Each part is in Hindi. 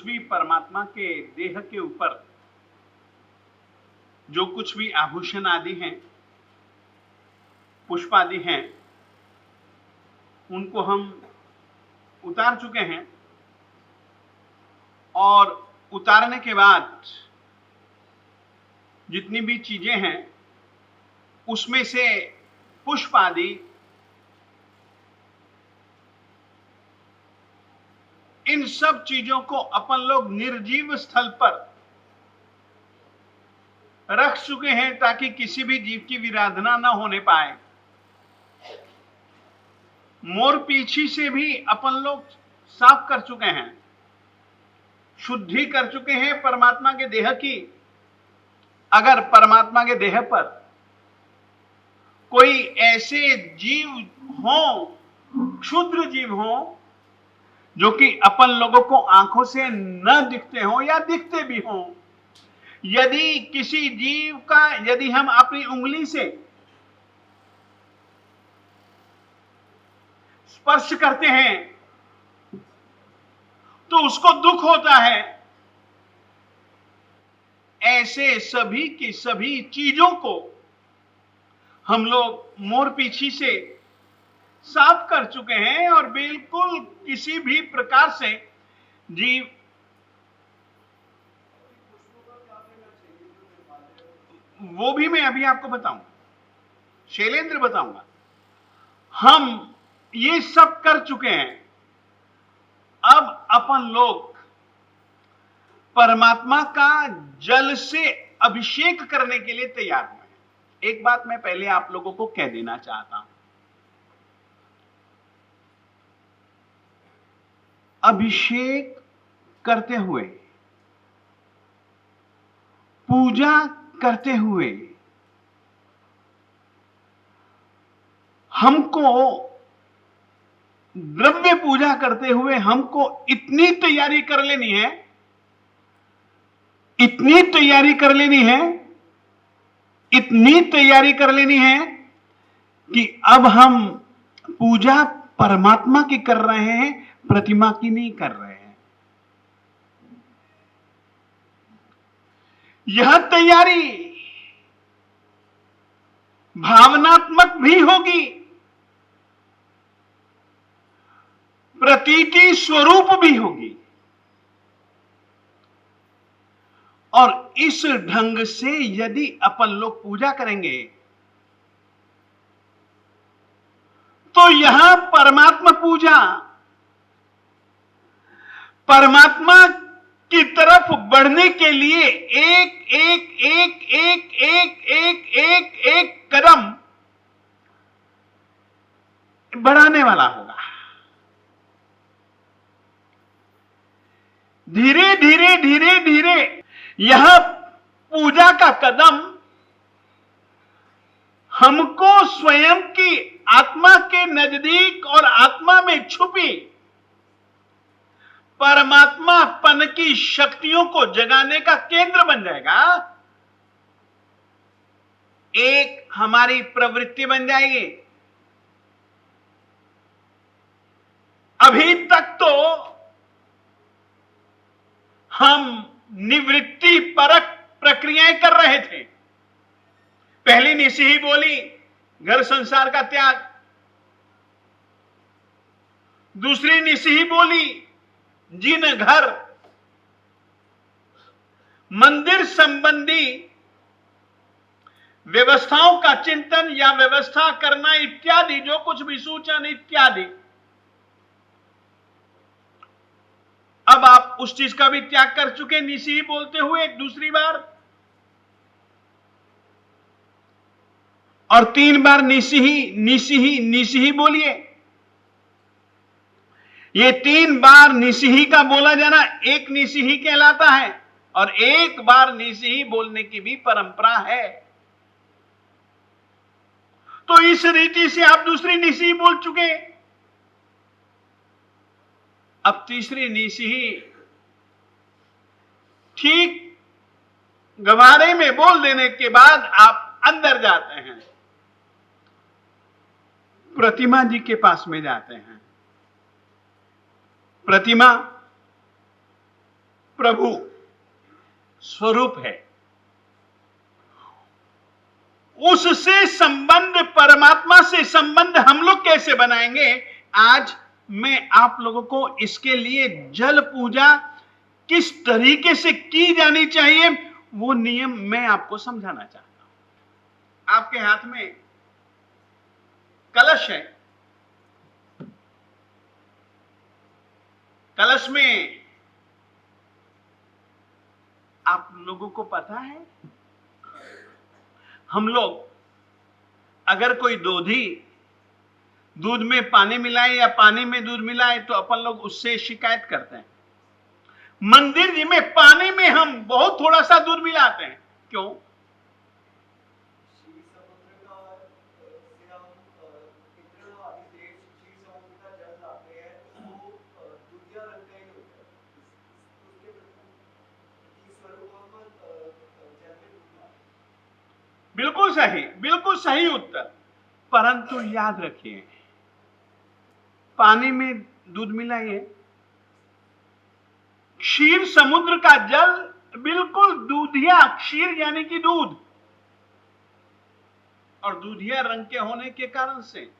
कुछ भी परमात्मा के देह के ऊपर जो कुछ भी आभूषण आदि हैं, पुष्प आदि हैं, उनको हम उतार चुके हैं और उतारने के बाद जितनी भी चीजें हैं उसमें से पुष्प आदि इन सब चीजों को अपन लोग निर्जीव स्थल पर रख चुके हैं ताकि किसी भी जीव की विराधना न होने पाए। मोर पीछी से भी अपन लोग साफ कर चुके हैं, शुद्धि कर चुके हैं परमात्मा के देह की। अगर परमात्मा के देह पर कोई ऐसे जीव हो, क्षुद्र जीव हो, जो कि अपन लोगों को आंखों से न दिखते हो या दिखते भी हो, यदि किसी जीव का यदि हम अपनी उंगली से स्पर्श करते हैं तो उसको दुख होता है। ऐसे सभी की सभी चीजों को हम लोग मोर पीछी से साफ कर चुके हैं और बिल्कुल किसी भी प्रकार से जीव वो भी मैं अभी आपको बताऊंगा, शैलेंद्र बताऊंगा। हम ये सब कर चुके हैं। अब अपन लोग परमात्मा का जल से अभिषेक करने के लिए तैयार हुए हैं। एक बात मैं पहले आप लोगों को कह देना चाहता हूं, अभिषेक करते हुए, पूजा करते हुए हमको, द्रव्य पूजा करते हुए हमको इतनी तैयारी कर लेनी है, इतनी तैयारी कर लेनी है, इतनी तैयारी कर लेनी है कि अब हम पूजा परमात्मा की कर रहे हैं, प्रतिमा की नहीं कर रहे हैं। यह तैयारी भावनात्मक भी होगी, प्रतीति स्वरूप भी होगी, और इस ढंग से यदि अपन लोग पूजा करेंगे तो यहां परमात्मा पूजा, परमात्मा की तरफ बढ़ने के लिए एक एक एक एक एक एक एक एक कदम बढ़ाने वाला होगा। धीरे धीरे धीरे धीरे यह पूजा का कदम हमको स्वयं की आत्मा के नजदीक और आत्मा में छुपी परमात्मापन की शक्तियों को जगाने का केंद्र बन जाएगा। एक हमारी प्रवृत्ति बन जाएगी। अभी तक तो हम निवृत्ति परक प्रक्रियाएं कर रहे थे। पहली निशी ही बोली घर संसार का त्याग, दूसरी निशी ही बोली जिन घर मंदिर संबंधी व्यवस्थाओं का चिंतन या व्यवस्था करना इत्यादि, जो कुछ भी सूचन इत्यादि, अब आप उस चीज का भी त्याग कर चुके निशी ही बोलते हुए दूसरी बार, और 3 बार निशी ही बोलिए। ये 3 बार निशी का बोला जाना एक निशी कहलाता है, और एक बार निशी बोलने की भी परंपरा है। तो इस रीति से आप दूसरी निशी बोल चुके, अब तीसरी निशी ठीक गवारे में बोल देने के बाद आप अंदर जाते हैं, प्रतिमा जी के पास में जाते हैं। प्रतिमा प्रभु स्वरूप है, उससे संबंध, परमात्मा से संबंध हम लोग कैसे बनाएंगे? आज मैं आप लोगों को इसके लिए जल पूजा किस तरीके से की जानी चाहिए वो नियम मैं आपको समझाना चाहता हूं। आपके हाथ में कलश है, कलश में आप लोगों को पता है, हम लोग अगर कोई दूध में पानी मिलाए या पानी में दूध मिलाए तो अपन लोग उससे शिकायत करते हैं। मंदिर जी में पानी में हम बहुत थोड़ा सा दूध मिलाते हैं, क्यों? बिल्कुल सही उत्तर। परंतु याद रखिए, पानी में दूध मिलाइए, क्षीर समुद्र का जल बिल्कुल दूधिया, क्षीर यानी कि दूध, और दूधिया रंग के होने के कारण से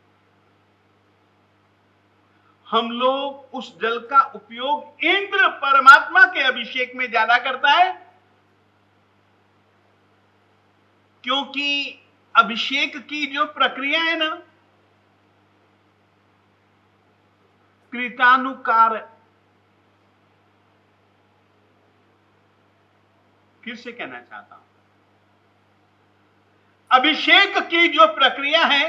हम लोग उस जल का उपयोग इंद्र परमात्मा के अभिषेक में ज्यादा करता है, क्योंकि अभिषेक की जो प्रक्रिया है ना, कृतानुकार, फिर से कहना चाहता हूं, अभिषेक की जो प्रक्रिया है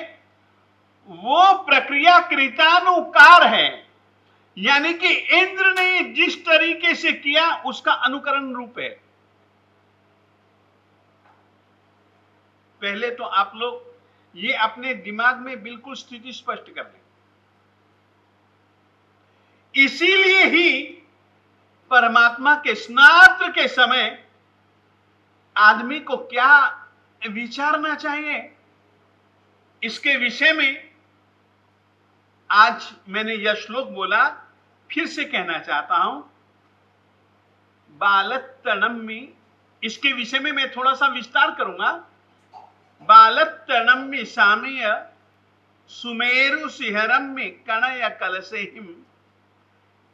वो प्रक्रिया कृतानुकार है, यानी कि इंद्र ने जिस तरीके से किया उसका अनुकरण रूप है। पहले तो आप लोग ये अपने दिमाग में बिल्कुल स्थिति स्पष्ट कर लें। इसीलिए ही परमात्मा के स्नान के समय आदमी को क्या विचारना चाहिए, इसके विषय में आज मैंने यह श्लोक बोला, फिर से कहना चाहता हूं। बालत्तनम्मि, इसके विषय में मैं थोड़ा सा विस्तार करूंगा। बालत्तनम्मि सामीय सुमेरु शिहरम्मि कणय कलसेहिम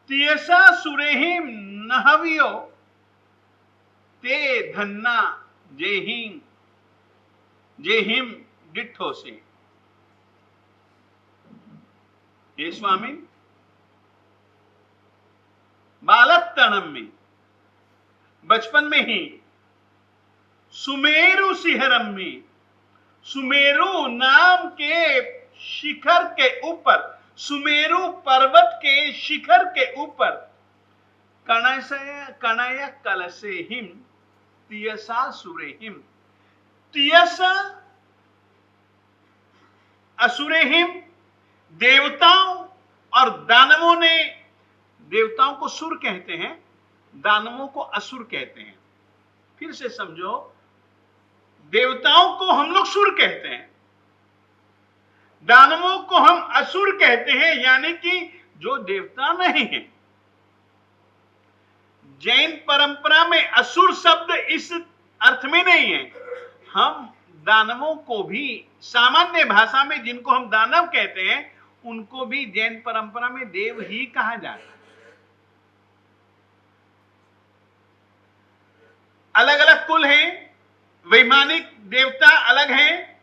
तियसा सुरेहिम नहवियो ते धन्ना जेहिम डिठोसे। हे स्वामी, बालत्तनम्मि, बचपन में ही, सुमेरु शिहरम्मि, सुमेरु नाम के शिखर के ऊपर, सुमेरु पर्वत के शिखर के ऊपर, कणय कलसेहिम तियसा सुरेहिम, तियसा असुरेहिम, देवताओं और दानवों ने, देवताओं को सुर कहते हैं, दानवों को असुर कहते हैं। फिर से समझो, देवताओं को हम लोग सुर कहते हैं, दानवों को हम असुर कहते हैं, यानी कि जो देवता नहीं है। जैन परंपरा में असुर शब्द इस अर्थ में नहीं है। हम दानवों को भी, सामान्य भाषा में जिनको हम दानव कहते हैं, उनको भी जैन परंपरा में देव ही कहा जाता है। अलग अलग कुल हैं, वैमानिक देवता अलग हैं,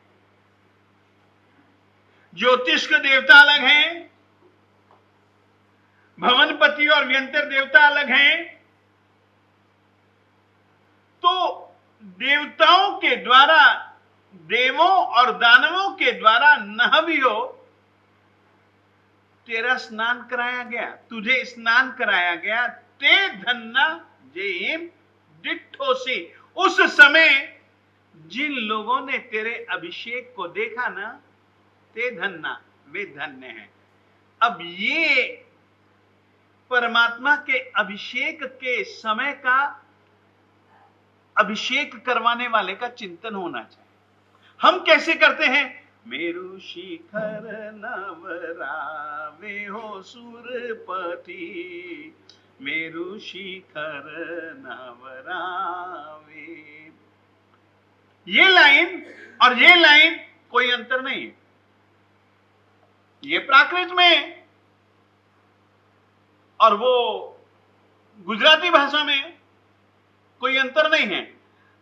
ज्योतिष के देवता अलग हैं, भवनपति और व्यंतर देवता अलग हैं। तो देवताओं के द्वारा, देवों और दानवों के द्वारा नहवियो, तेरा स्नान कराया गया, तुझे स्नान कराया गया। ते धन्ना जेहिम डिठोसी, उस समय जिन लोगों ने तेरे अभिषेक को देखा ना, ते धन्ना, वे धन्य हैं। अब ये परमात्मा के अभिषेक के समय का, अभिषेक करवाने वाले का चिंतन होना चाहिए। हम कैसे करते हैं? मेरु शिखर नवरावे हो सुरपति, मेरु शिखर नवरावे। ये लाइन और ये लाइन कोई अंतर नहीं है, ये प्राकृत में और वो गुजराती भाषा में कोई अंतर नहीं है।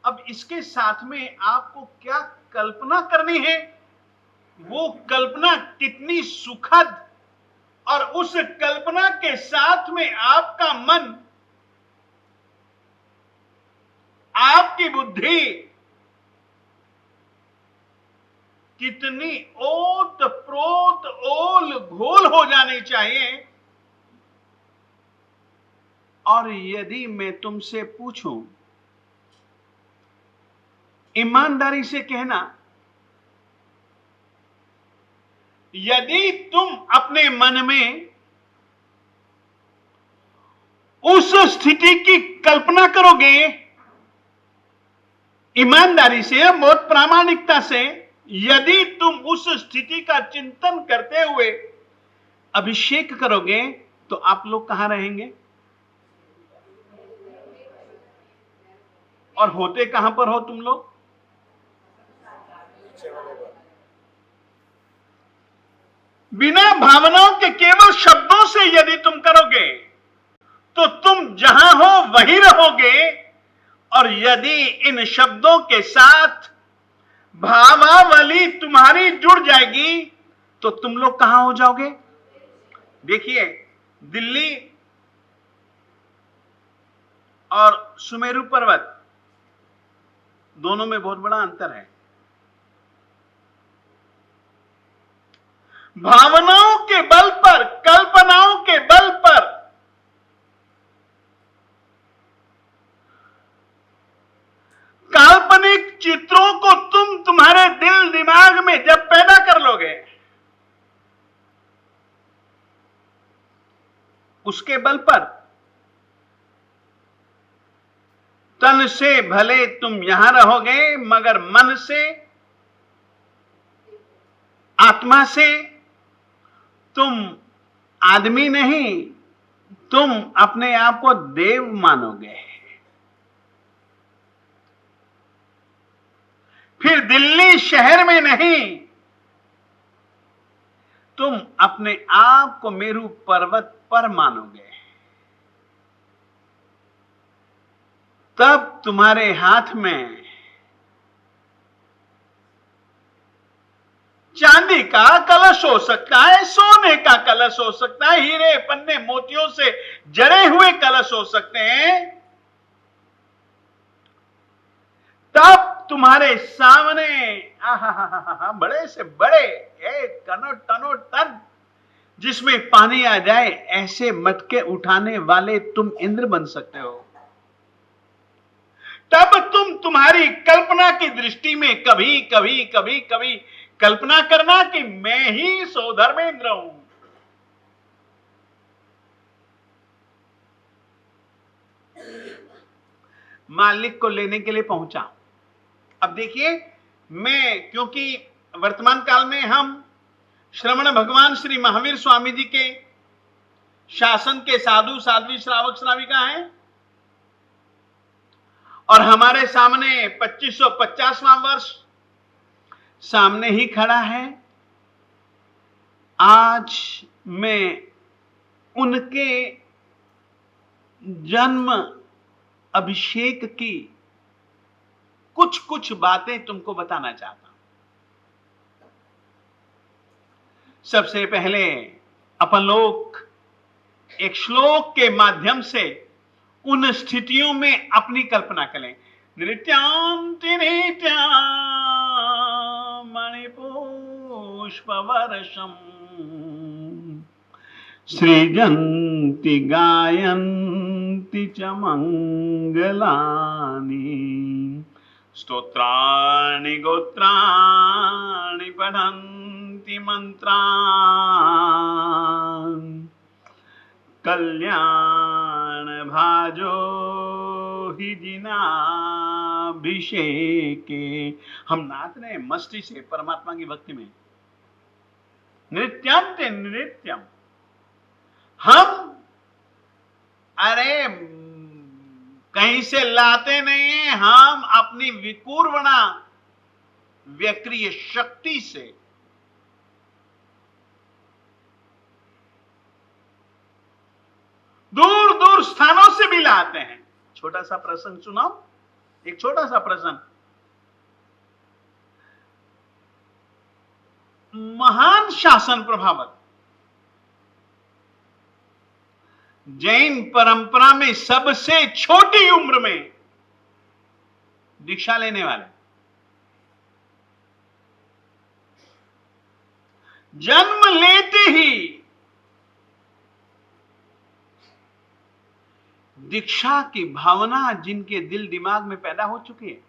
अब इसके साथ में आपको क्या कल्पना करनी है, वो कल्पना कितनी सुखद, और उस कल्पना के साथ में आपका मन, आपकी बुद्धि कितनी ओत प्रोत ओल घोल हो जानी चाहिए। और यदि मैं तुमसे पूछूं, ईमानदारी से कहना, यदि तुम अपने मन में उस स्थिति की कल्पना करोगे, ईमानदारी से, बहुत प्रामाणिकता से, यदि तुम उस स्थिति का चिंतन करते हुए अभिषेक करोगे, तो आप लोग कहां रहेंगे और होते कहां पर हो तुम लोग? बिना भावनाओं के केवल शब्दों से यदि तुम करोगे तो तुम जहां हो वहीं रहोगे, और यदि इन शब्दों के साथ भावावली तुम्हारी जुड़ जाएगी तो तुम लोग कहां हो जाओगे? देखिए, दिल्ली और सुमेरु पर्वत दोनों में बहुत बड़ा अंतर है। भावनाओं के बल पर, कल्पनाओं के बल पर काल्पनिक चित्रों को तुम तुम्हारे दिल दिमाग में जब पैदा कर लोगे, उसके बल पर तन से भले तुम यहां रहोगे, मगर मन से, आत्मा से तुम आदमी नहीं, तुम अपने आप को देव मानोगे। फिर दिल्ली शहर में नहीं, तुम अपने आप को मेरु पर्वत पर मानोगे। तब तुम्हारे हाथ में चांदी का कलश हो सकता है, सोने का कलश हो सकता है, हीरे पन्ने मोतियों से जड़े हुए कलश हो सकते हैं। तब तुम्हारे सामने बड़े से बड़े एक टनो टन जिसमें पानी आ जाए, ऐसे मटके उठाने वाले तुम इंद्र बन सकते हो। तब तुम तुम्हारी कल्पना की दृष्टि में कभी कभी कभी कभी कल्पना करना कि मैं ही सो धर्मेंद्र हूं। मालिक को लेने के लिए पहुंचा। अब देखिए, मैं, क्योंकि वर्तमान काल में हम श्रवण भगवान श्री महावीर स्वामी जी के शासन के साधु साध्वी श्रावक श्राविका हैं, और हमारे सामने 2550वां वर्ष सामने ही खड़ा है। आज मैं उनके जन्म अभिषेक की कुछ कुछ बातें तुमको बताना चाहता हूं। सबसे पहले अपन लोग एक श्लोक के माध्यम से उन स्थितियों में अपनी कल्पना करें। नृत्यांति नित्यां मणिपुष्पवर्षम् सृजन्ति गायन्ति च मंगलानि स्तोत्राणि गोत्राणि पठन्ति मंत्रान् कल्याण भाजो ही जिनाभिषेके। हम नाच रहे हैं मस्ती से परमात्मा की भक्ति में। नृत्यम ते नृत्यम, हम अरे कहीं से लाते नहीं है, हम अपनी विपूर्वणा व्यक्रिय शक्ति से दूर दूर स्थानों से भी लाते हैं। छोटा सा प्रसंग सुनाओ, एक छोटा सा प्रसंग। महान शासन प्रभावक जैन परंपरा में सबसे छोटी उम्र में दीक्षा लेने वाले, जन्म लेते ही दीक्षा की भावना जिनके दिल दिमाग में पैदा हो चुकी है,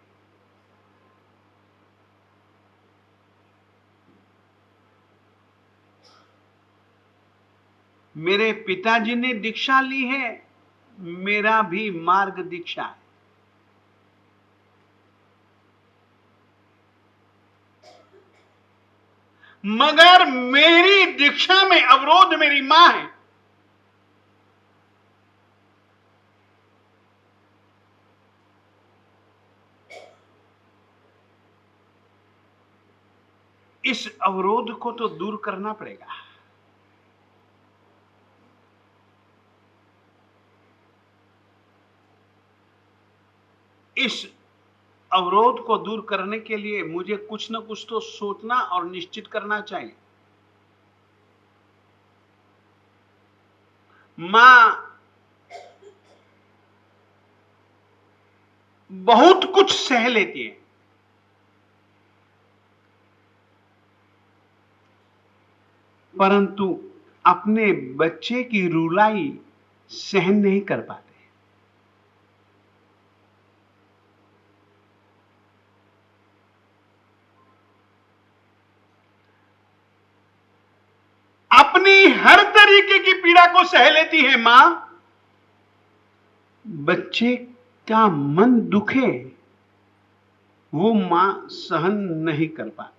मेरे पिताजी ने दीक्षा ली है, मेरा भी मार्ग दीक्षा है। मगर मेरी दीक्षा में अवरोध मेरी मां है। इस अवरोध को तो दूर करना पड़ेगा। इस अवरोध को दूर करने के लिए मुझे कुछ न कुछ तो सोचना और निश्चित करना चाहिए। मां बहुत कुछ सह लेती है, परंतु अपने बच्चे की रुलाई सहन नहीं कर पाते। अपनी हर तरीके की पीड़ा को सह लेती है मां, बच्चे का मन दुखे वो मां सहन नहीं कर पाती।